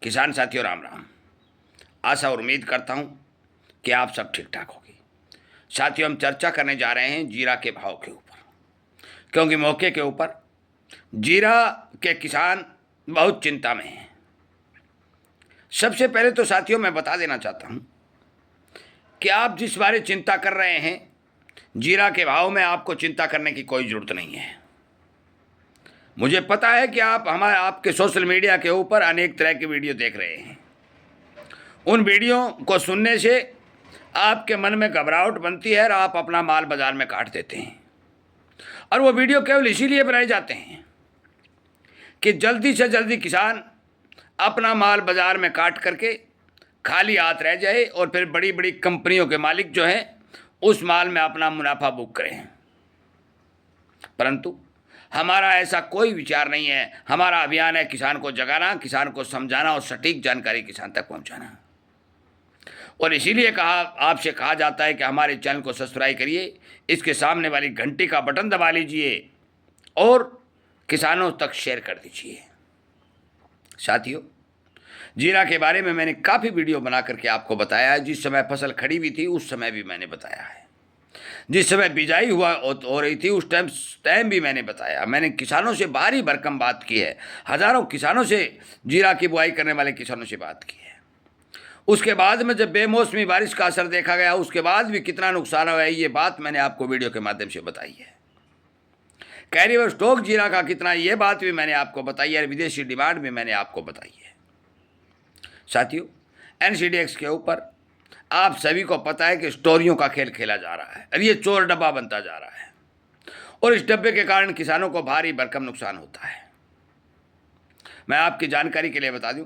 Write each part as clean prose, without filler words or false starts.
किसान साथियों राम राम। आशा और उम्मीद करता हूँ कि आप सब ठीक ठाक होगी। साथियों, हम चर्चा करने जा रहे हैं जीरा के भाव के ऊपर, क्योंकि मौके के ऊपर जीरा के किसान बहुत चिंता में हैं। सबसे पहले तो साथियों मैं बता देना चाहता हूँ कि आप जिस बारे चिंता कर रहे हैं, जीरा के भाव में आपको चिंता करने की कोई ज़रूरत नहीं है। मुझे पता है कि आप आपके सोशल मीडिया के ऊपर अनेक तरह की वीडियो देख रहे हैं। उन वीडियो को सुनने से आपके मन में घबराहट बनती है और आप अपना माल बाजार में काट देते हैं। और वो वीडियो केवल इसीलिए बनाए जाते हैं कि जल्दी से जल्दी किसान अपना माल बाजार में काट करके खाली हाथ रह जाए और फिर बड़ी बड़ी कंपनियों के मालिक जो हैं उस माल में अपना मुनाफा बुक करें। परंतु हमारा ऐसा कोई विचार नहीं है। हमारा अभियान है किसान को जगाना, किसान को समझाना और सटीक जानकारी किसान तक पहुंचाना। और इसीलिए आपसे कहा जाता है कि हमारे चैनल को सब्सक्राइब करिए, इसके सामने वाली घंटी का बटन दबा लीजिए और किसानों तक शेयर कर दीजिए। साथियों, जीरा के बारे में मैंने काफ़ी वीडियो बना करके आपको बताया है। जिस समय फसल खड़ी हुई थी उस समय भी मैंने बताया है, जिस समय बिजाई हो रही थी उस टाइम भी मैंने बताया। मैंने किसानों से भारी भरकम बात की है, हज़ारों किसानों से, जीरा की बुआई करने वाले किसानों से बात की है। उसके बाद में जब बेमौसमी बारिश का असर देखा गया, उसके बाद भी कितना नुकसान हुआ है, ये बात मैंने आपको वीडियो के माध्यम से बताई है। कैरियर स्टॉक जीरा का कितना, ये बात भी मैंने आपको बताई है। विदेशी डिमांड भी मैंने आपको बताई है। साथियों, NCDX के ऊपर आप सभी को पता है कि स्टोरियों का खेल खेला जा रहा है और ये चोर डब्बा बनता जा रहा है और इस डब्बे के कारण किसानों को भारी भरकम नुकसान होता है। मैं आपकी जानकारी के लिए बता दूं,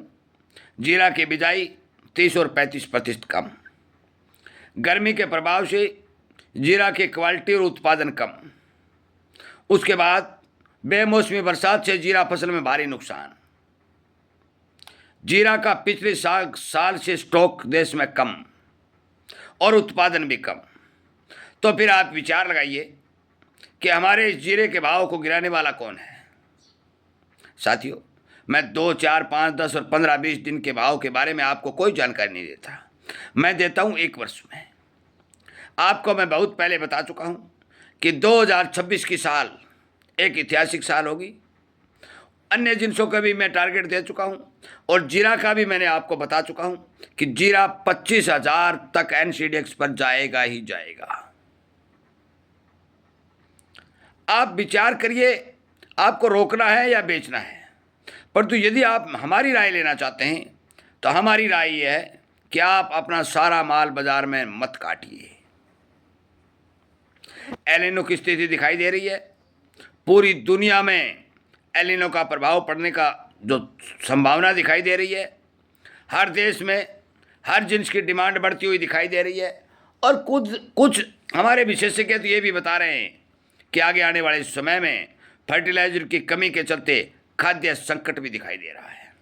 जीरा की बिजाई 30 और 35% कम, गर्मी के प्रभाव से जीरा की क्वालिटी और उत्पादन कम, उसके बाद बेमौसमी बरसात से जीरा फसल में भारी नुकसान, जीरा का पिछले साल से स्टॉक देश में कम और उत्पादन भी कम। तो फिर आप विचार लगाइए कि हमारे इस जीरे के भाव को गिराने वाला कौन है। साथियों, मैं 2, 4, 5, 10 और 15, 20 दिन के भाव के बारे में आपको कोई जानकारी नहीं देता। मैं देता हूं 1 वर्ष में। आपको मैं बहुत पहले बता चुका हूं कि 2026 की साल एक ऐतिहासिक साल होगी। अन्य जिनसों का भी मैं टारगेट दे चुका हूं और जीरा का भी मैंने आपको बता चुका हूं कि जीरा 25,000 तक NCDX पर जाएगा ही जाएगा। आप विचार करिए, आपको रोकना है या बेचना है। परंतु यदि आप हमारी राय लेना चाहते हैं तो हमारी राय यह है कि आप अपना सारा माल बाजार में मत काटिए। एलिनो की स्थिति दिखाई दे रही है। पूरी दुनिया में एलिनो का प्रभाव पड़ने का जो संभावना दिखाई दे रही है। हर देश में हर जिन्स की डिमांड बढ़ती हुई दिखाई दे रही है और कुछ हमारे विशेषज्ञ तो ये भी बता रहे हैं कि आगे आने वाले समय में फर्टिलाइजर की कमी के चलते खाद्य संकट भी दिखाई दे रहा है।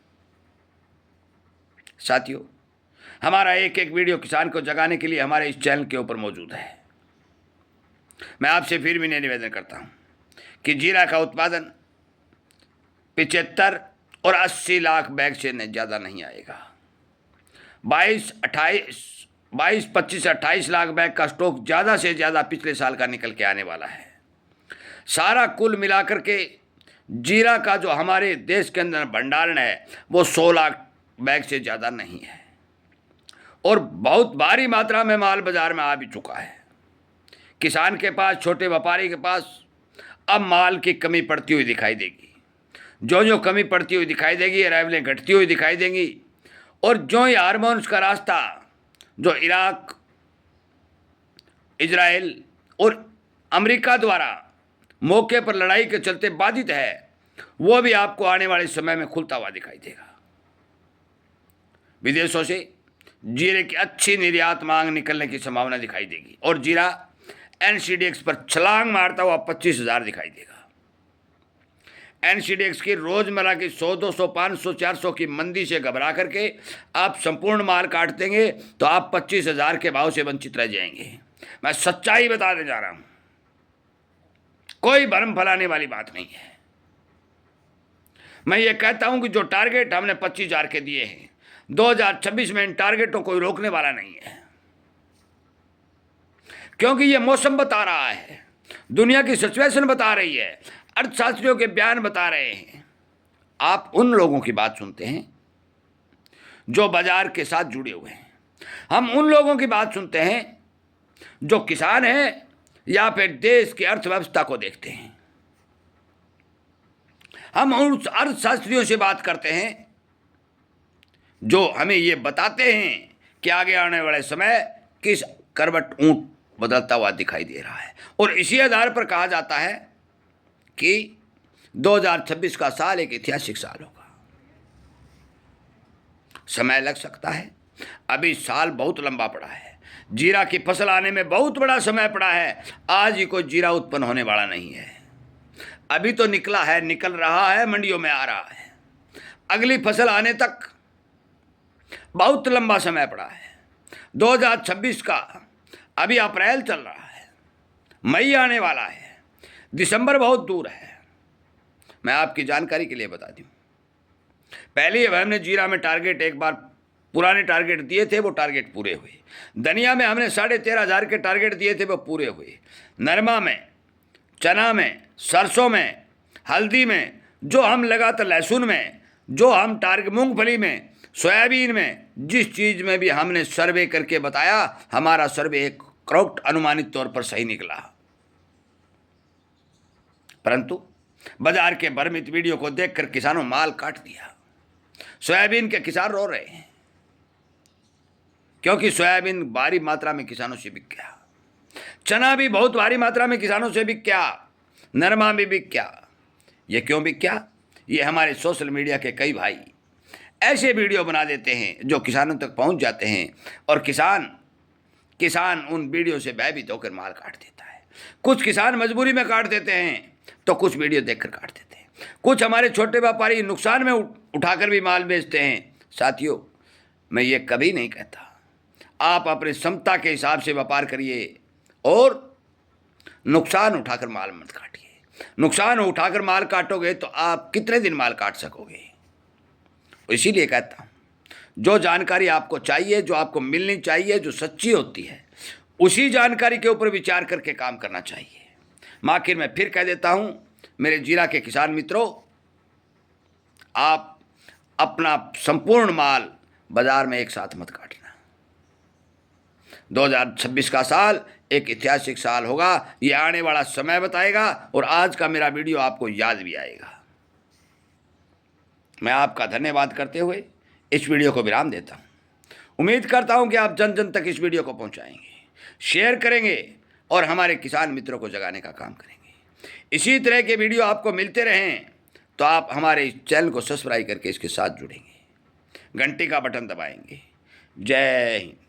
साथियों, हमारा एक एक वीडियो किसान को जगाने के लिए हमारे इस चैनल के ऊपर मौजूद है। मैं आपसे फिर भी निवेदन करता हूं कि जीरा का उत्पादन 75 और 80 लाख बैग से ज़्यादा नहीं आएगा। 22, 25, 28 लाख बैग का स्टॉक ज़्यादा से ज़्यादा पिछले साल का निकल के आने वाला है। सारा कुल मिलाकर के जीरा का जो हमारे देश के अंदर भंडारण है वो 100 लाख बैग से ज़्यादा नहीं है और बहुत भारी मात्रा में माल बाजार में आ भी चुका है। किसान के पास, छोटे व्यापारी के पास अब माल की कमी पड़ती हुई दिखाई देगी। जो कमी पड़ती हुई दिखाई देगी, अराइवलें घटती हुई दिखाई देंगी और जो ही हार्मोन्स का रास्ता जो इराक, इजराइल और अमेरिका द्वारा मौके पर लड़ाई के चलते बाधित है, वो भी आपको आने वाले समय में खुलता हुआ दिखाई देगा। विदेशों से जीरे की अच्छी निर्यात मांग निकलने की संभावना दिखाई देगी और जीरा NCDX पर छलांग मारता हुआ 25,000 दिखाई देगा। NCDX की रोजमर्रा की 100, 200, 500, 400 की मंदी से घबरा करके आप संपूर्ण माल काट देंगे तो आप 25,000 के भाव से वंचित रह जाएंगे। मैं सच्चाई बताने जा रहा हूं, कोई भरम फैलाने वाली बात नहीं है। मैं ये कहता हूं कि जो टारगेट हमने 25,000 के दिए हैं 2026 में इन टारगेटों को रोकने वाला नहीं है, क्योंकि ये मौसम बता रहा है, दुनिया की सिचुएशन बता रही है, अर्थशास्त्रियों के बयान बता रहे हैं। आप उन लोगों की बात सुनते हैं जो बाजार के साथ जुड़े हुए हैं, हम उन लोगों की बात सुनते हैं जो किसान हैं या फिर देश की अर्थव्यवस्था को देखते हैं। हम उन अर्थशास्त्रियों से बात करते हैं जो हमें ये बताते हैं कि आगे आने वाले समय किस करवट ऊंट बदलता हुआ दिखाई दे रहा है, और इसी आधार पर कहा जाता है कि 2026 का साल एक ऐतिहासिक साल होगा। समय लग सकता है, अभी साल बहुत लंबा पड़ा है, जीरा की फसल आने में बहुत बड़ा समय पड़ा है। आज ही कोई जीरा उत्पन्न होने वाला नहीं है, अभी तो निकला है, निकल रहा है, मंडियों में आ रहा है। अगली फसल आने तक बहुत लंबा समय पड़ा है। 2026 का अभी अप्रैल चल रहा है, मई आने वाला है, दिसंबर बहुत दूर है। मैं आपकी जानकारी के लिए बता दूं, पहले हमने जीरा में टारगेट एक बार पुराने टारगेट दिए थे, वो टारगेट पूरे हुए। धनिया में हमने 13,500 के टारगेट दिए थे, वो पूरे हुए। नरमा में, चना में, सरसों में, हल्दी में जो हम लगाते, लहसुन में जो हम टारगेट, मूंगफली में, सोयाबीन में, जिस चीज़ में भी हमने सर्वे करके बताया, हमारा सर्वे एक करेक्ट अनुमानित तौर पर सही निकला। परंतु बाजार के भ्रमित वीडियो को देखकर किसानों माल काट दिया। सोयाबीन के किसान रो रहे हैं क्योंकि सोयाबीन भारी मात्रा में किसानों से बिक गया, चना भी बहुत भारी मात्रा में किसानों से बिक गया, नरमा भी बिक गया। ये क्यों बिक गया? ये हमारे सोशल मीडिया के कई भाई ऐसे वीडियो बना देते हैं जो किसानों तक पहुंच जाते हैं, और किसान उन वीडियो से भयभीत होकर माल काट देता है। कुछ किसान मजबूरी में काट देते हैं, तो कुछ वीडियो देखकर काट देते हैं। कुछ हमारे छोटे व्यापारी नुकसान में उठाकर भी माल बेचते हैं। साथियों, मैं ये कभी नहीं कहता, आप अपने क्षमता के हिसाब से व्यापार करिए और नुकसान उठाकर माल मत काटिए। नुकसान उठाकर माल काटोगे तो आप कितने दिन माल काट सकोगे? इसीलिए कहता हूँ, जो जानकारी आपको चाहिए, जो आपको मिलनी चाहिए, जो सच्ची होती है, उसी जानकारी के ऊपर विचार करके काम करना चाहिए। आखिर मैं फिर कह देता हूँ, मेरे जीरा के किसान मित्रों, आप अपना संपूर्ण माल बाजार में एक साथ मत काटना। 2026 का साल एक ऐतिहासिक साल होगा, ये आने वाला समय बताएगा, और आज का मेरा वीडियो आपको याद भी आएगा। मैं आपका धन्यवाद करते हुए इस वीडियो को विराम देता हूँ। उम्मीद करता हूँ कि आप जन जन तक इस वीडियो को पहुँचाएंगे, शेयर करेंगे और हमारे किसान मित्रों को जगाने का काम करेंगे। इसी तरह के वीडियो आपको मिलते रहें तो आप हमारे इस चैनल को सब्सक्राइब करके इसके साथ जुड़ेंगे, घंटी का बटन दबाएंगे। जय हिंद।